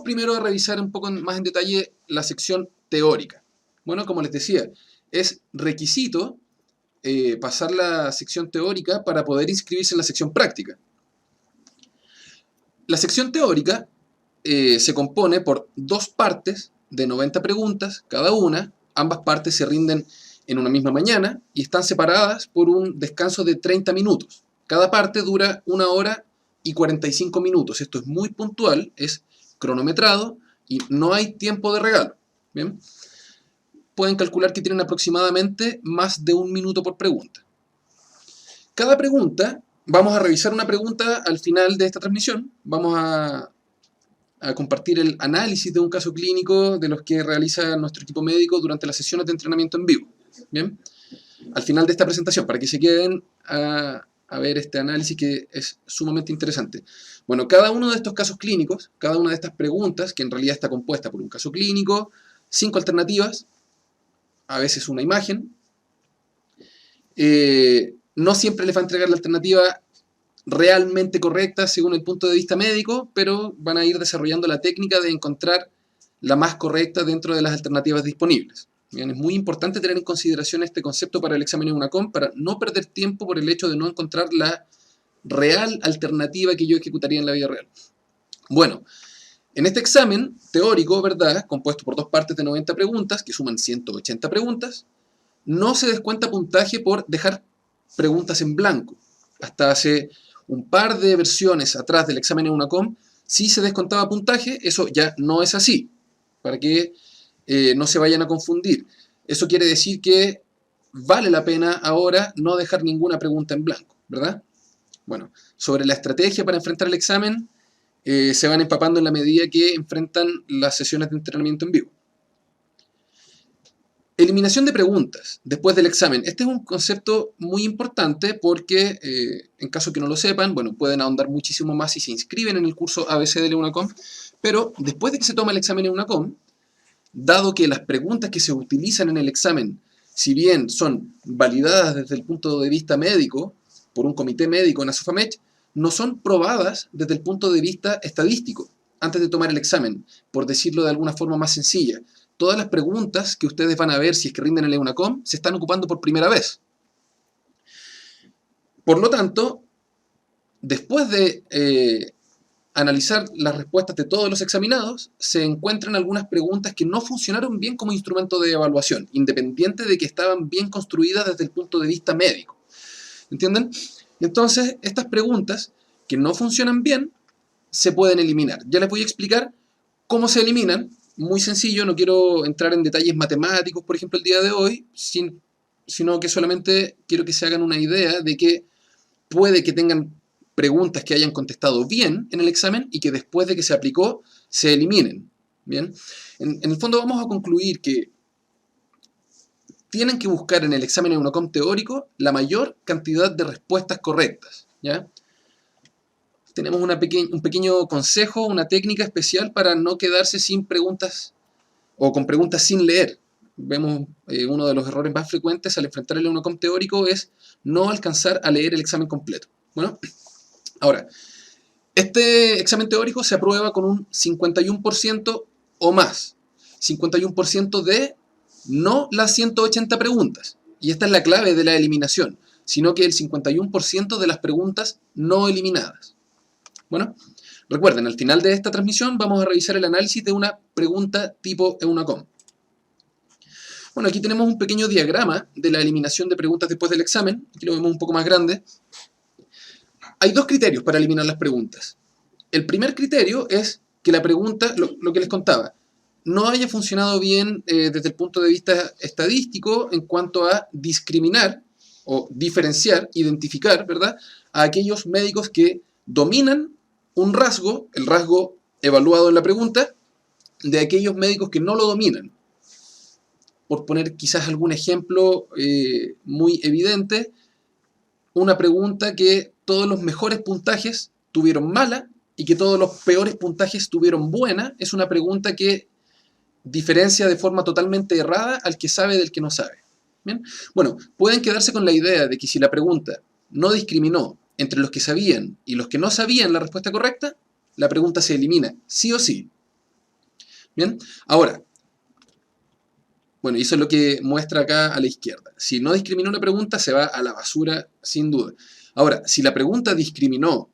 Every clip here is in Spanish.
Vamos primero a revisar un poco más en detalle la sección teórica. Bueno, como les decía, es requisito pasar la sección teórica para poder inscribirse en la sección práctica. La sección teórica se compone por dos partes de 90 preguntas cada una. Ambas partes se rinden en una misma mañana y están separadas por un descanso de 30 minutos. Cada parte dura 1 hora y 45 minutos. Esto es muy puntual, es cronometrado y no hay tiempo de regalo. ¿Bien? Pueden calcular que tienen aproximadamente más de 1 minuto por pregunta. Cada pregunta, vamos a revisar una pregunta al final de esta transmisión. Vamos a compartir el análisis de un caso clínico de los que realiza nuestro equipo médico durante las sesiones de entrenamiento en vivo. ¿Bien? Al final de esta presentación, para que se queden a ver este análisis que es sumamente interesante. Bueno, cada uno de estos casos clínicos, cada una de estas preguntas, que en realidad está compuesta por un caso clínico, 5 alternativas, a veces una imagen, no siempre les va a entregar la alternativa realmente correcta según el punto de vista médico, pero van a ir desarrollando la técnica de encontrar la más correcta dentro de las alternativas disponibles. Bien, es muy importante tener en consideración este concepto para el examen en UNACOM para no perder tiempo por el hecho de no encontrar la real alternativa que yo ejecutaría en la vida real. Bueno, en este examen teórico, ¿verdad?, compuesto por dos partes de 90 preguntas, que suman 180 preguntas, no se descuenta puntaje por dejar preguntas en blanco. Hasta hace un par de versiones atrás del examen en UNACOM sí se descontaba puntaje, eso ya no es así, para que no se vayan a confundir. Eso quiere decir que vale la pena ahora no dejar ninguna pregunta en blanco, ¿verdad? Bueno, sobre la estrategia para enfrentar el examen, se van empapando en la medida que enfrentan las sesiones de entrenamiento en vivo. Eliminación de preguntas después del examen. Este es un concepto muy importante porque, en caso que no lo sepan, bueno, pueden ahondar muchísimo más si se inscriben en el curso ABC de la UNACOM, pero después de que se toma el examen en UNACOM, dado que las preguntas que se utilizan en el examen, si bien son validadas desde el punto de vista médico, por un comité médico en ASOFAMECH, no son probadas desde el punto de vista estadístico, antes de tomar el examen, por decirlo de alguna forma más sencilla. Todas las preguntas que ustedes van a ver si es que rinden en la UNACOM se están ocupando por primera vez. Por lo tanto, después de analizar las respuestas de todos los examinados, se encuentran algunas preguntas que no funcionaron bien como instrumento de evaluación, independiente de que estaban bien construidas desde el punto de vista médico. ¿Entienden? Entonces, estas preguntas que no funcionan bien se pueden eliminar. Ya les voy a explicar cómo se eliminan. Muy sencillo, no quiero entrar en detalles matemáticos, por ejemplo, el día de hoy, sino que solamente quiero que se hagan una idea de que puede que tengan preguntas que hayan contestado bien en el examen y que después de que se aplicó se eliminen. ¿Bien? En el fondo vamos a concluir que tienen que buscar en el examen en UNACOM teórico la mayor cantidad de respuestas correctas. ¿Ya? Tenemos un pequeño consejo, una técnica especial para no quedarse sin preguntas o con preguntas sin leer. Vemos uno de los errores más frecuentes al enfrentar el UNACOM teórico es no alcanzar a leer el examen completo. Bueno, ahora, este examen teórico se aprueba con un 51% o más. 51% de no las 180 preguntas. Y esta es la clave de la eliminación, sino que el 51% de las preguntas no eliminadas. Bueno, recuerden, al final de esta transmisión vamos a revisar el análisis de una pregunta tipo EUNACOM. Bueno, aquí tenemos un pequeño diagrama de la eliminación de preguntas después del examen. Aquí lo vemos un poco más grande. Hay dos criterios para eliminar las preguntas. El primer criterio es que la pregunta, lo que les contaba, no haya funcionado bien desde el punto de vista estadístico en cuanto a discriminar o diferenciar, identificar, ¿verdad?, a aquellos médicos que dominan un rasgo, el rasgo evaluado en la pregunta, de aquellos médicos que no lo dominan. Por poner quizás algún ejemplo muy evidente, una pregunta que todos los mejores puntajes tuvieron mala y que todos los peores puntajes tuvieron buena, es una pregunta que diferencia de forma totalmente errada al que sabe del que no sabe. ¿Bien? Bueno, pueden quedarse con la idea de que si la pregunta no discriminó entre los que sabían y los que no sabían la respuesta correcta, la pregunta se elimina, sí o sí. Bien, ahora, bueno, y eso es lo que muestra acá a la izquierda. Si no discriminó una pregunta, se va a la basura sin duda. Ahora, si la pregunta discriminó,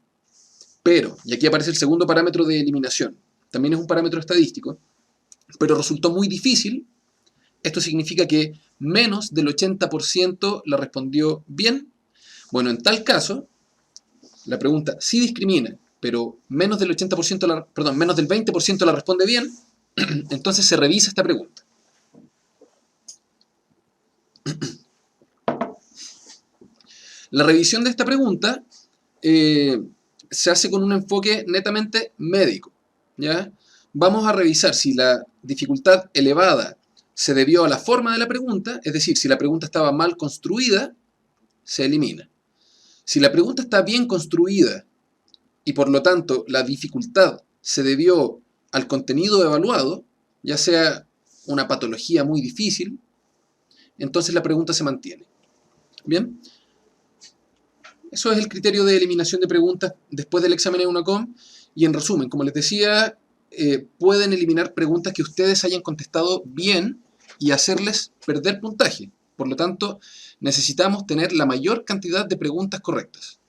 pero, y aquí aparece el segundo parámetro de eliminación, también es un parámetro estadístico, pero resultó muy difícil, esto significa que menos del 80% la respondió bien. Bueno, en tal caso, la pregunta sí discrimina, pero menos del 80% menos del 20% la responde bien, entonces se revisa esta pregunta. La revisión de esta pregunta se hace con un enfoque netamente médico, ¿ya? Vamos a revisar si la dificultad elevada se debió a la forma de la pregunta, es decir, si la pregunta estaba mal construida, se elimina. Si la pregunta está bien construida y por lo tanto la dificultad se debió al contenido evaluado, ya sea una patología muy difícil, entonces la pregunta se mantiene. Bien, eso es el criterio de eliminación de preguntas después del examen en UNACOM. Y en resumen, como les decía, pueden eliminar preguntas que ustedes hayan contestado bien y hacerles perder puntaje. Por lo tanto, necesitamos tener la mayor cantidad de preguntas correctas.